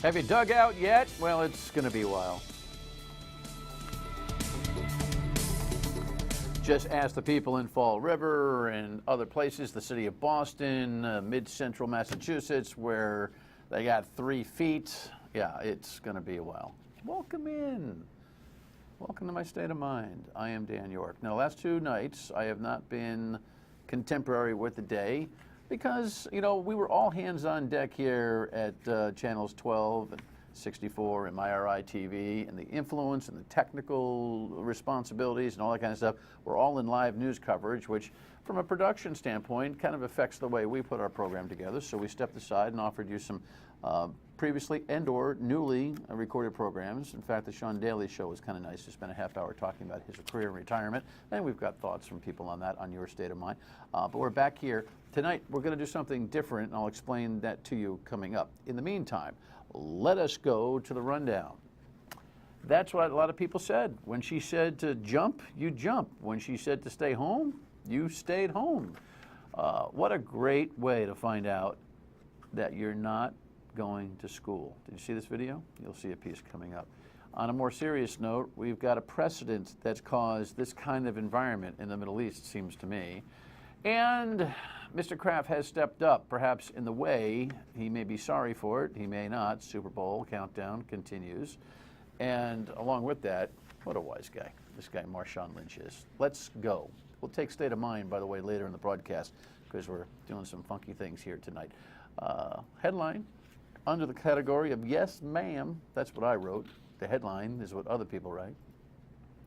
Have you dug out yet? Well, it's going to be a while. Just ask the people in Fall River and other places, the city of Boston, mid-central Massachusetts, where they got 3 feet. Yeah, it's going to be a while. Welcome in. Welcome to my state of mind. I am Dan York. Now, the last 2 nights, I have not been contemporary with the day because, you know, we were all hands on deck here at channels 12 and 64 and MyRI TV, and the influence and the technical responsibilities and all that kind of stuff. We're all in live news coverage, which from a production standpoint kind of affects the way we put our program together. So we stepped aside and offered you some previously and or newly recorded programs. In fact, the Sean Daly Show was kind of nice to spend a half hour talking about his career and retirement, and we've got thoughts from people on that on your state of mind. But we're back here tonight. We're going to do something different, and I'll explain that to you coming up. In the meantime, let us go to the rundown. That's what a lot of people said. When she said to jump, you jump. When she said to stay home, you stayed home. What a great way to find out that you're not going to school. Did you see this video? You'll see a piece coming up. On a more serious note, we've got a precedent that's caused this kind of environment in the Middle East, seems to me. And Mr. Kraft has stepped up, perhaps in the way. He may be sorry for it, he may not. Super Bowl countdown continues. And along with that, what a wise guy this guy Marshawn Lynch is. Let's go. We'll take state of mind, by the way, later in the broadcast, because we're doing some funky things here tonight. Headline, under the category of yes, ma'am. That's what I wrote. The headline is what other people write.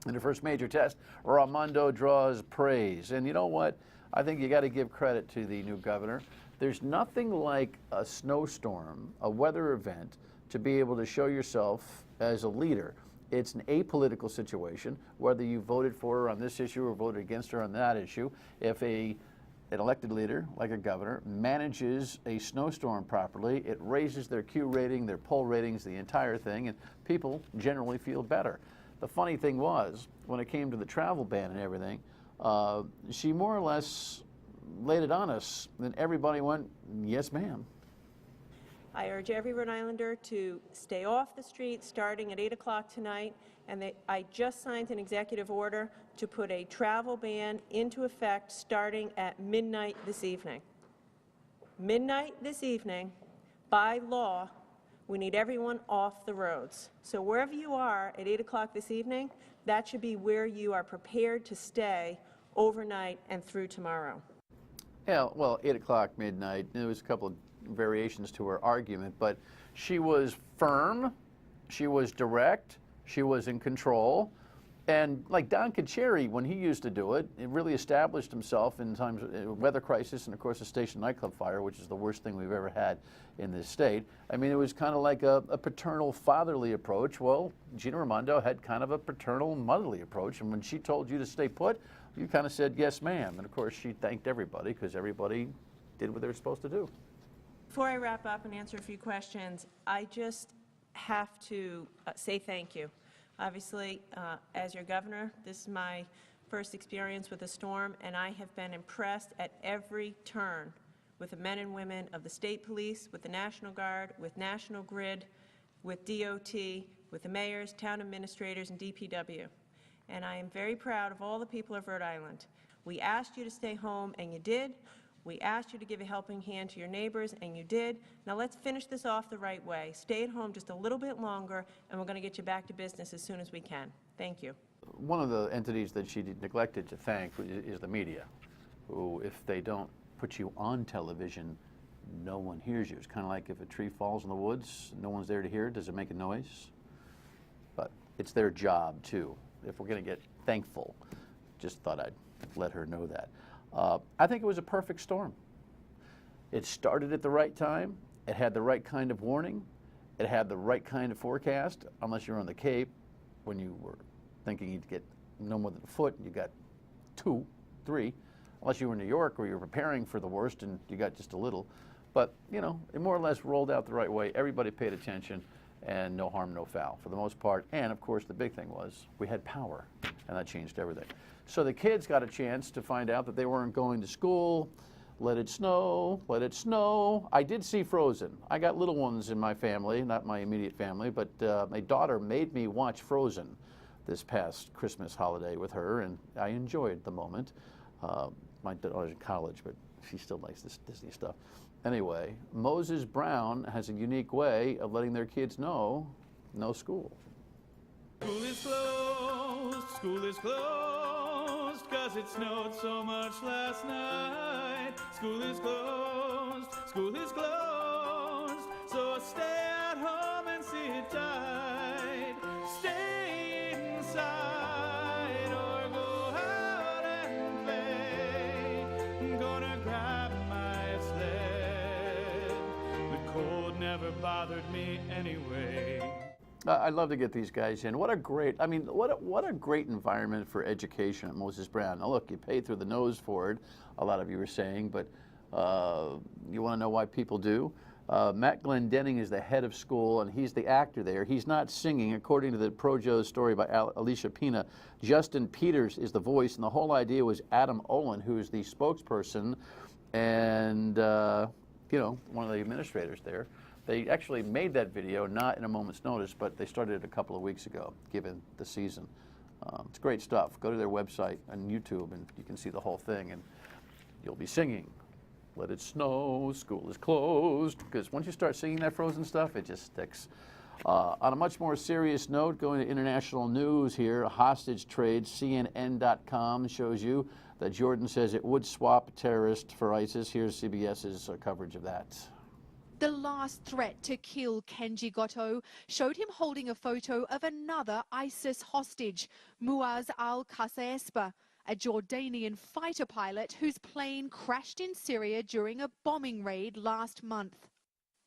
In the first major test, Raimondo draws praise. And you know what? I think you got to give credit to the new governor. There's nothing like a snowstorm, a weather event, to be able to show yourself as a leader. It's an apolitical situation, whether you voted for her on this issue or voted against her on that issue. If an elected leader, like a governor, manages a snowstorm properly, it raises their Q rating, their poll ratings, the entire thing, and people generally feel better. The funny thing was, when it came to the travel ban and everything, she more or less laid it on us, and everybody went, yes, ma'am. I urge every Rhode Islander to stay off the street starting at 8 o'clock tonight, and I just signed an executive order to put a travel ban into effect starting at midnight this evening. Midnight this evening, by law, we need everyone off the roads. So wherever you are at 8 o'clock this evening, that should be where you are prepared to stay overnight and through tomorrow. Yeah, well, 8 o'clock, midnight. There was a couple of variations to her argument, but she was firm, she was direct, she was in control. And like Don Carcieri, when he used to do it, it really established himself in times of weather crisis and, of course, the Station nightclub fire, which is the worst thing we've ever had in this state. I mean, it was kind of like a paternal, fatherly approach. Well, Gina Raimondo had kind of a paternal, motherly approach. And when she told you to stay put, you kind of said, yes, ma'am. And, of course, she thanked everybody because everybody did what they were supposed to do. Before I wrap up and answer a few questions, I just have to say thank you. Obviously, as your governor, this is my first experience with a storm, and I have been impressed at every turn with the men and women of the state police, with the National Guard, with National Grid, with DOT, with the mayors, town administrators, and DPW. And I am very proud of all the people of Rhode Island. We asked you to stay home, and you did. We asked you to give a helping hand to your neighbors, and you did. Now let's finish this off the right way. Stay at home just a little bit longer, and we're going to get you back to business as soon as we can. Thank you. One of the entities that she neglected to thank is the media, who, if they don't put you on television, no one hears you. It's kind of like if a tree falls in the woods, no one's there to hear it. Does it make a noise? But it's their job, too. If we're going to get thankful, just thought I'd let her know that. I think it was a perfect storm. It started at the right time. It had the right kind of warning. It had the right kind of forecast. Unless you're on the Cape, when you were thinking you'd get no more than a foot, you got 2, 3. Unless you were in New York, where you're preparing for the worst and you got just a little. But, you know, it more or less rolled out the right way. Everybody paid attention, and no harm, no foul for the most part. And, of course, the big thing was we had power, and that changed everything. So the kids got a chance to find out that they weren't going to school. Let it snow, let it snow. I did see Frozen. I got little ones in my family, not my immediate family, but my daughter made me watch Frozen this past Christmas holiday with her, and I enjoyed the moment. My daughter's in college, but she still likes this Disney stuff. Anyway, Moses Brown has a unique way of letting their kids know no school. School is closed, 'cause it snowed so much last night. School is closed, so stay at home and sit tight. Stay inside or go out and play. Gonna grab my sled. The cold never bothered me anyway. I'd love to get these guys in. What a great great environment for education at Moses Brown. Now look, you pay through the nose for it, a lot of you were saying, but you want to know why people do? Matt Glendenning is the head of school, and he's the actor there. He's not singing. According to the Projo story by Alicia Pina, Justin Peters is the voice, and the whole idea was Adam Olin, who is the spokesperson and one of the administrators there. They actually made that video not in a moment's notice, but they started it a couple of weeks ago, given the season. It's great stuff. Go to their website on YouTube, and you can see the whole thing, and you'll be singing, "Let it snow, school is closed," because once you start singing that Frozen stuff, it just sticks. On a much more serious note, going to international news here, a hostage trade, CNN.com shows you that Jordan says it would swap a terrorist for ISIS. Here's CBS's coverage of that. The last threat to kill Kenji Goto showed him holding a photo of another ISIS hostage, Muaz al-Qasaespa, a Jordanian fighter pilot whose plane crashed in Syria during a bombing raid last month.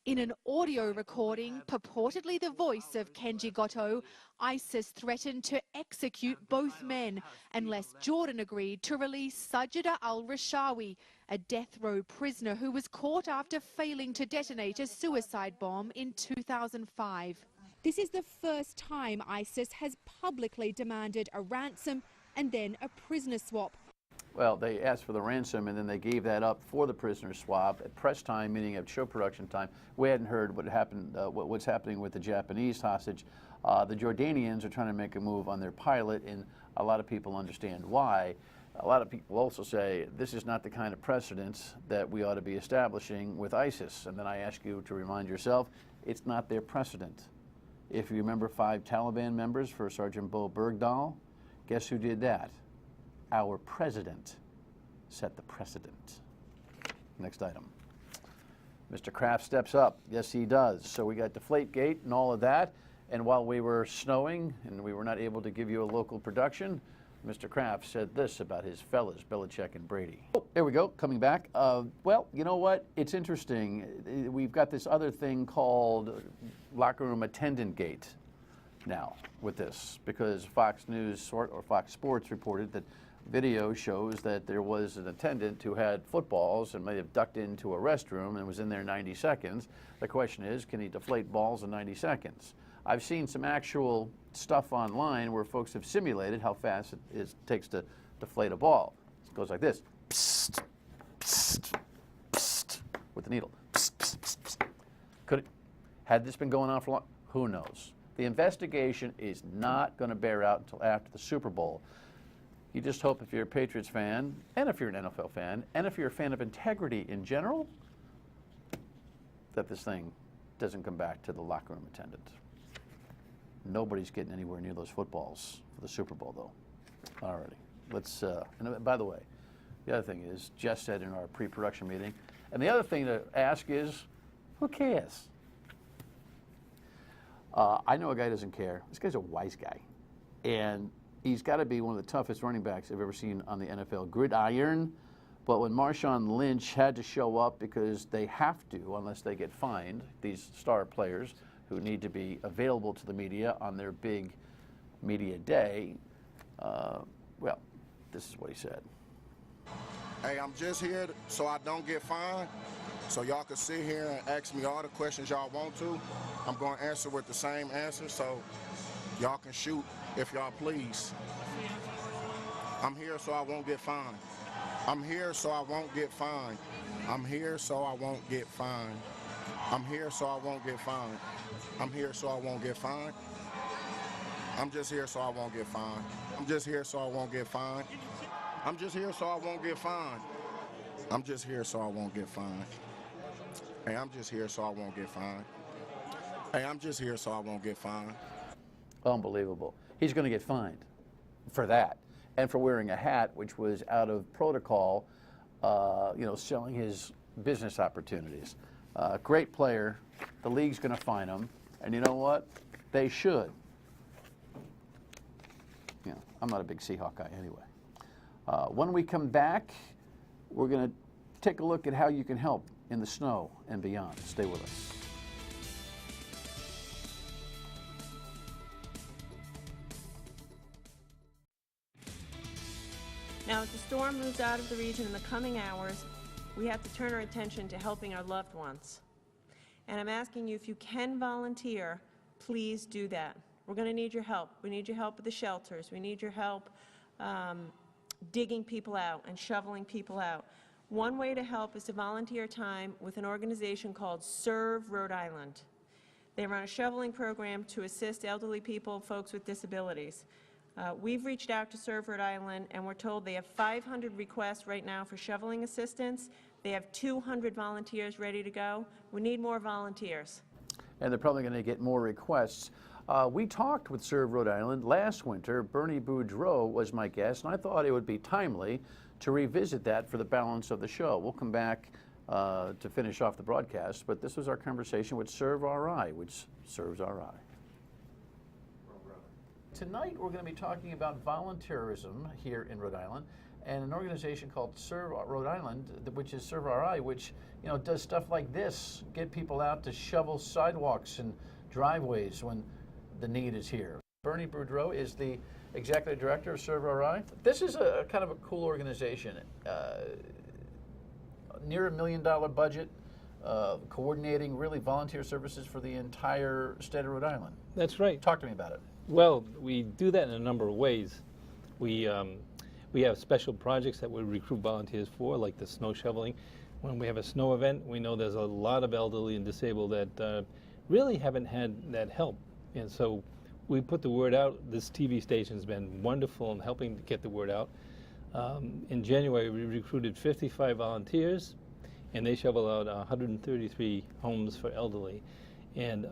In an audio recording, purportedly the voice of Kenji Goto, ISIS threatened to execute both men unless Jordan agreed to release Sajida al-Rishawi, a death row prisoner who was caught after failing to detonate a suicide bomb in 2005. This is the first time ISIS has publicly demanded a ransom and then a prisoner swap. Well, they asked for the ransom, and then they gave that up for the prisoner swap at press time, meaning at show production time. We hadn't heard what happened, what's happening with the Japanese hostage. The Jordanians are trying to make a move on their pilot, and a lot of people understand why. A lot of people also say this is not the kind of precedence that we ought to be establishing with ISIS. And then I ask you to remind yourself, it's not their precedent. If you remember 5 Taliban members for Sergeant Bo Bergdahl, guess who did that? Our president set the precedent. Next item. Mr. Kraft steps up. Yes, he does. So we got Deflategate and all of that. And while we were snowing and we were not able to give you a local production, Mr. Kraft said this about his fellas, Belichick and Brady. Oh, there we go, coming back. Well, you know what? It's interesting. We've got this other thing called locker room attendant gate now with this, because Fox News or Fox Sports reported that video shows that there was an attendant who had footballs and may have ducked into a restroom and was in there 90 seconds. The question is, can he deflate balls in 90 seconds? I've seen some actual stuff online where folks have simulated how fast it takes to deflate a ball. It goes like this, psst, psst, psst, with the needle. Psst, psst, psst, psst. Could it, had this been going on for long? Who knows? The investigation is not going to bear out until after the Super Bowl. You just hope, if you're a Patriots fan, and if you're an NFL fan, and if you're a fan of integrity in general, that this thing doesn't come back to the locker room attendant. Nobody's getting anywhere near those footballs for the Super Bowl, though. Alrighty, let's, and by the way, the other thing is, Jess said in our pre-production meeting, and the other thing to ask is, who cares? I know a guy who doesn't care. This guy's a wise guy. And he's got to be one of the toughest running backs I've ever seen on the NFL gridiron. But when Marshawn Lynch had to show up, because they have to, unless they get fined, these star players who need to be available to the media on their big media day, well, this is what he said. Hey, I'm just here so I don't get fined, so y'all can sit here and ask me all the questions y'all want to. I'm going to answer with the same answer, so y'all can shoot if y'all please. I'm here so I won't get fined. I'm here so I won't get fined. I'm here so I won't get fined. I'm here so I won't get fined. I'm here so I won't get fined. I'm just here so I won't get fined. I'm just here so I won't get fined. I'm just here so I won't get fined. I'm just here so I won't get fined. Hey, I'm just here so I won't get fined. Hey, I'm just here so I won't get fined. Unbelievable. He's going to get fined for that and for wearing a hat, which was out of protocol, selling his business opportunities. Great player. The league's going to fine him. And you know what? They should. I'm not a big Seahawk guy anyway. When we come back, we're going to take a look at how you can help in the snow and beyond. Stay with us. Now, as the storm moves out of the region in the coming hours, we have to turn our attention to helping our loved ones. And I'm asking you, if you can volunteer, please do that. We're going to need your help. We need your help with the shelters. We need your help digging people out and shoveling people out. One way to help is to volunteer time with an organization called Serve Rhode Island. They run a shoveling program to assist elderly people, folks with disabilities. We've reached out to Serve Rhode Island, and we're told they have 500 requests right now for shoveling assistance. They have 200 volunteers ready to go. We need more volunteers. And they're probably going to get more requests. We talked with Serve Rhode Island last winter. Bernie Boudreau was my guest, and I thought it would be timely to revisit that for the balance of the show. We'll come back to finish off the broadcast, but this was our conversation with Serve RI, which serves RI. Tonight we're going to be talking about volunteerism here in Rhode Island and an organization called Serve Rhode Island, which is Serve RI, which does stuff like this, get people out to shovel sidewalks and driveways when the need is here. Bernie Boudreau is the executive director of Serve RI. This is a kind of a cool organization. Near $1 million budget, coordinating really volunteer services for the entire state of Rhode Island. That's right. Talk to me about it. Well, we do that in a number of ways. We have special projects that we recruit volunteers for, like the snow shoveling. When we have a snow event, we know there's a lot of elderly and disabled that really haven't had that help. And so we put the word out. This TV station's been wonderful in helping to get the word out. In January, we recruited 55 volunteers, and they shoveled out 133 homes for elderly. And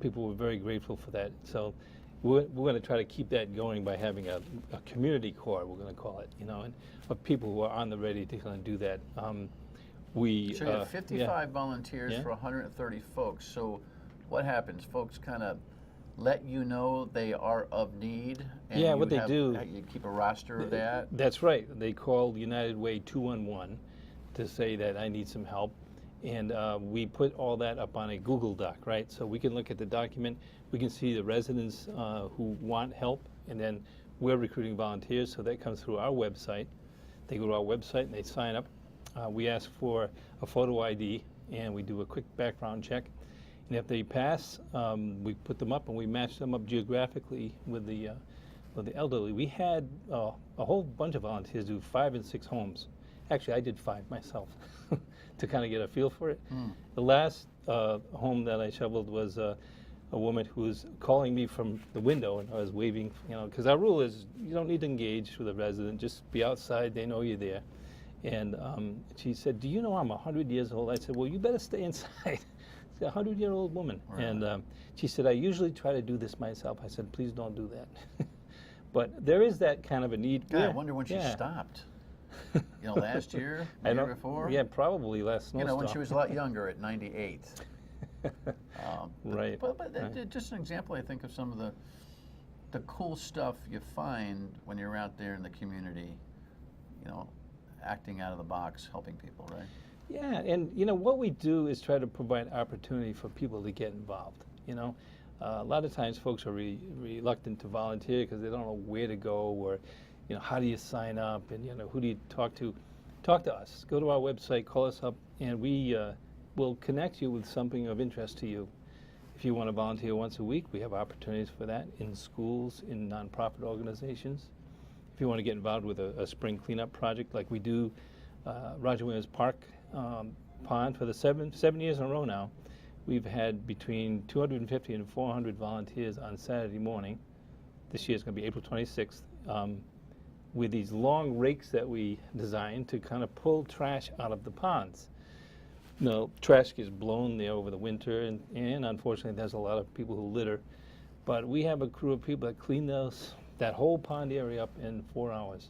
people were very grateful for that. So we're going to try to keep that going by having a community corps, we're going to call it, and of people who are on the ready to kind of do that. So you have 55 volunteers for 130 folks. So what happens? Folks kind of let you know they are of need? And what they do. You keep a roster of that? That's right. They call United Way 211 to say that I need some help. And we put all that up on a Google Doc, right? So we can look at the document. We can see the residents who want help. And then we're recruiting volunteers. So that comes through our website. They go to our website and they sign up. We ask for a photo ID, and we do a quick background check. And if they pass, we put them up and we match them up geographically with the elderly. We had a whole bunch of volunteers do 5 and 6 homes. Actually, I did 5 myself to kind of get a feel for it. The last home that I shoveled was a woman who was calling me from the window, and I was waving, because our rule is you don't need to engage with a resident, just be outside, they know you're there. And she said, "Do you know I'm 100 years old?" I said, "Well, you better stay inside." She's a 100-year-old woman. Right. And she said, "I usually try to do this myself." I said, "Please don't do that." But there is that kind of a need. God, I wonder when she stopped. Last year, the year before? Yeah, probably last snowstorm. When she was a lot younger at 98. Right. But just an example, I think, of some of the cool stuff you find when you're out there in the community, acting out of the box, helping people, right? Yeah, and what we do is try to provide opportunity for people to get involved. A lot of times folks are reluctant to volunteer because they don't know where to go, or how do you sign up, and who do you talk to? Talk to us. Go to our website, call us up, and we will connect you with something of interest to you. If you want to volunteer once a week, we have opportunities for that in schools, in nonprofit organizations. If you want to get involved with a spring cleanup project like we do, Roger Williams Park pond for the seven years in a row now. We've had between 250 and 400 volunteers on Saturday morning. This year is going to be April 26th. With these long rakes that we designed to kind of pull trash out of the ponds. Trash gets blown there over the winter, and unfortunately there's a lot of people who litter. But we have a crew of people that clean that whole pond area up in 4 hours.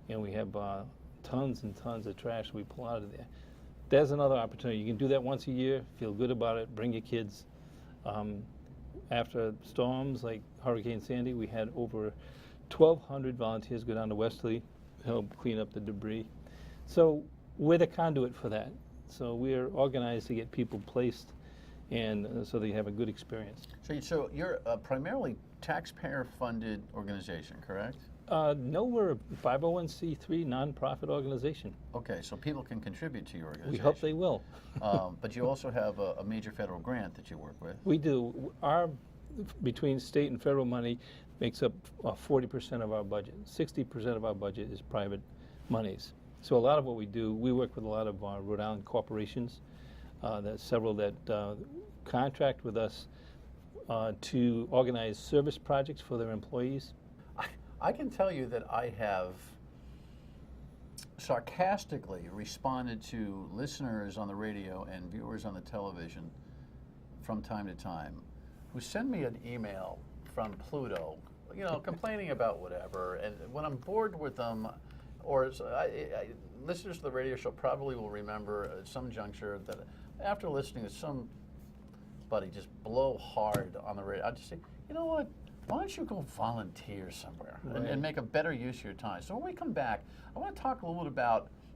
And we have tons and tons of trash we pull out of there. There's another opportunity. You can do that once a year, feel good about it, bring your kids. After storms like Hurricane Sandy, we had over 1,200 volunteers go down to Westerly, help clean up the debris. So we're the conduit for that. So we're organized to get people placed and so they have a good experience. So you're a primarily taxpayer-funded organization, correct? No, we're a 501c3 nonprofit organization. Okay, so people can contribute to your organization. We hope they will. But you also have a major federal grant that you work with. We do. Between state and federal money makes up 40% of our budget. 60% of our budget is private monies. So a lot of what we do, we work with a lot of Rhode Island corporations. There's several that contract with us to organize service projects for their employees. I can tell you that I have sarcastically responded to listeners on the radio and viewers on the television from time to time who send me an email from Pluto, complaining about whatever. And when I'm bored with them, or listeners to the radio show probably will remember at some juncture that after listening to somebody just blow hard on the radio, I just say, you know what? Why don't you go volunteer somewhere and make a better use of your time? So when we come back, I want to talk a little bit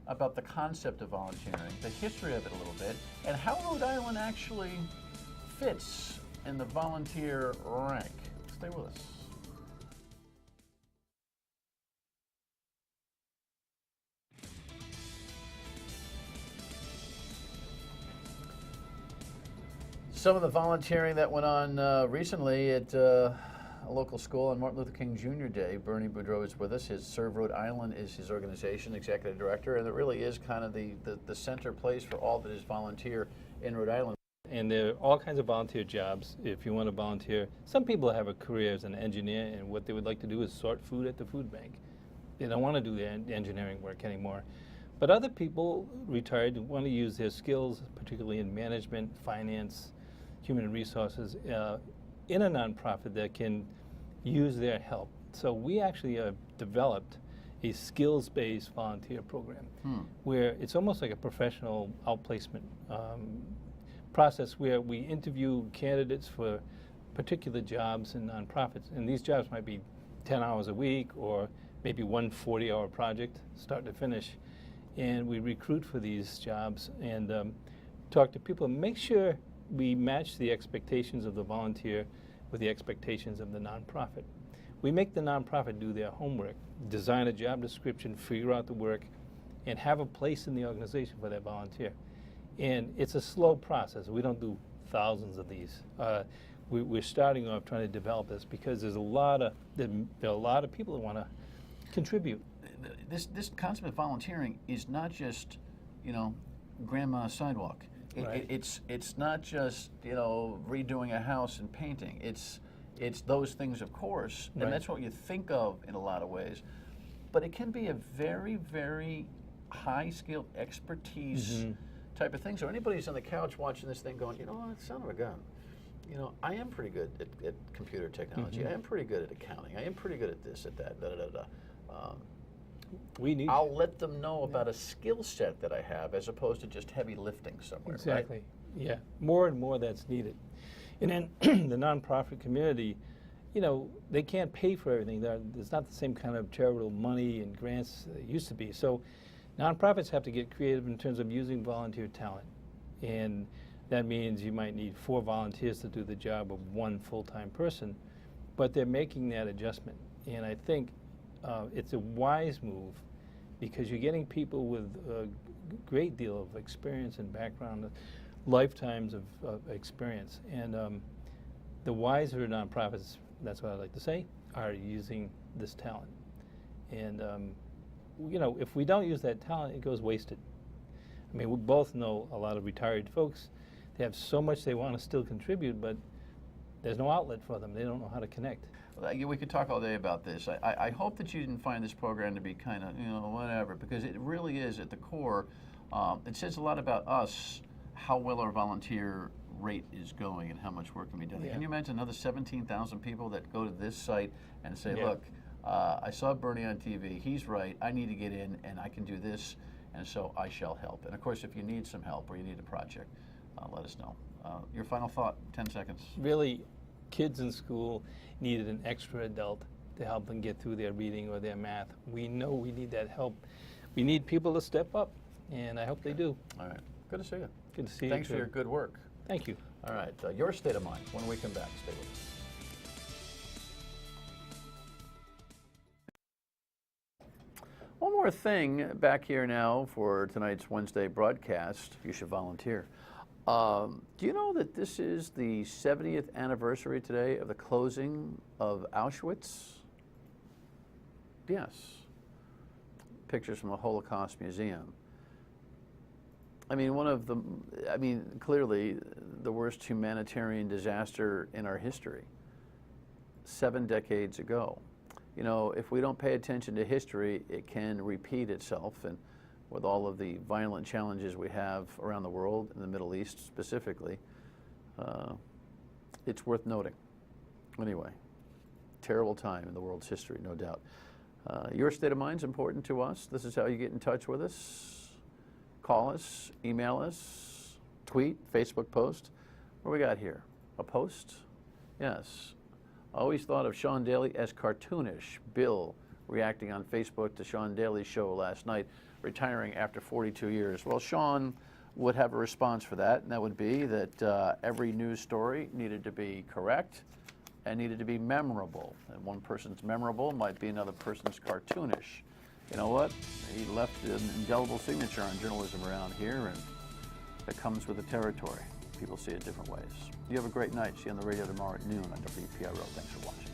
about the concept of volunteering, the history of it a little bit, and how Rhode Island actually fits in the volunteer rank. Stay with us. Some of the volunteering that went on recently at a local school on Martin Luther King Jr. Day. Bernie Boudreau is with us. His Serve Rhode Island is his organization, executive director, and it really is kind of the center place for all that is volunteer in Rhode Island. And there are all kinds of volunteer jobs if you want to volunteer. Some people have a career as an engineer, and what they would like to do is sort food at the food bank. They don't want to do the engineering work anymore. But other people retired want to use their skills, particularly in management, finance, human resources, in a nonprofit that can use their help. So we actually developed a skills-based volunteer program where it's almost like a professional outplacement process where we interview candidates for particular jobs in nonprofits. And these jobs might be 10 hours a week or maybe one 40-hour project, start to finish. And we recruit for these jobs and talk to people and make sure we match the expectations of the volunteer with the expectations of the nonprofit. We make the nonprofit do their homework, design a job description, figure out the work, and have a place in the organization for that volunteer. And it's a slow process. We don't do thousands of these. We're starting off trying to develop this because there are a lot of people that want to contribute. This concept of volunteering is not just, grandma's sidewalk. Right. It's not just redoing a house and painting. It's those things, of course, Right. and that's what you think of in a lot of ways. But it can be a very, very high-skilled expertise type of thing. So anybody's on the couch watching this thing going, son of a gun. I am pretty good at computer technology. I am pretty good at accounting. I am pretty good at this, at that, I'll let them know about a skill set that I have as opposed to just heavy lifting somewhere. Exactly. Right? Yeah. More and more that's needed. And then the nonprofit community, they can't pay for everything. There's not the same kind of charitable money and grants that used to be. So nonprofits have to get creative in terms of using volunteer talent. And that means you might need 4 volunteers to do the job of 1 full-time person. But they're making that adjustment. And I think it's a wise move because you're getting people with a great deal of experience and background, lifetimes of experience. And the wiser nonprofits, that's what I like to say, are using this talent. And, if we don't use that talent, it goes wasted. I mean, we both know a lot of retired folks. They have so much they want to still contribute, but there's no outlet for them. They don't know how to connect. We could talk all day about this. I hope that you didn't find this program to be kind of, whatever, because it really is at the core. It says a lot about us, how well our volunteer rate is going and how much work can be done. Yeah. Can you imagine another 17,000 people that go to this site and say, Yeah. look, I saw Bernie on TV. He's right. I need to get in, and I can do this, and so I shall help. And, of course, if you need some help or you need a project, let us know. Your final thought, 10 seconds. Really, kids in school needed an extra adult to help them get through their reading or their math. We know we need that help. We need people to step up, and I hope they do. All right. Good to see you. Good to see you. Thanks for too. your good work. Thank you. All right. Your state of mind. When we come back, stay with us. One more thing back here now for tonight's Wednesday broadcast. You should volunteer. Do you know that this is the 70th anniversary today of the closing of Auschwitz? Yes. Pictures from the Holocaust Museum. Clearly the worst humanitarian disaster in our history, 7 decades ago. If we don't pay attention to history, it can repeat itself, and with all of the violent challenges we have around the world, in the Middle East specifically, it's worth noting. Anyway, terrible time in the world's history, no doubt. Your state of mind is important to us. This is how you get in touch with us. Call us, email us, tweet, Facebook post. What do we got here? A post? Yes. I always thought of Sean Daly as cartoonish. Bill reacting on Facebook to Sean Daly's show last night, retiring after 42 years. Well, Sean would have a response for that, and that would be that every news story needed to be correct and needed to be memorable. And one person's memorable might be another person's cartoonish. You know what? He left an indelible signature on journalism around here, and that comes with the territory. People see it different ways. You have a great night. See you on the radio tomorrow at noon on WPRO. Thanks for watching.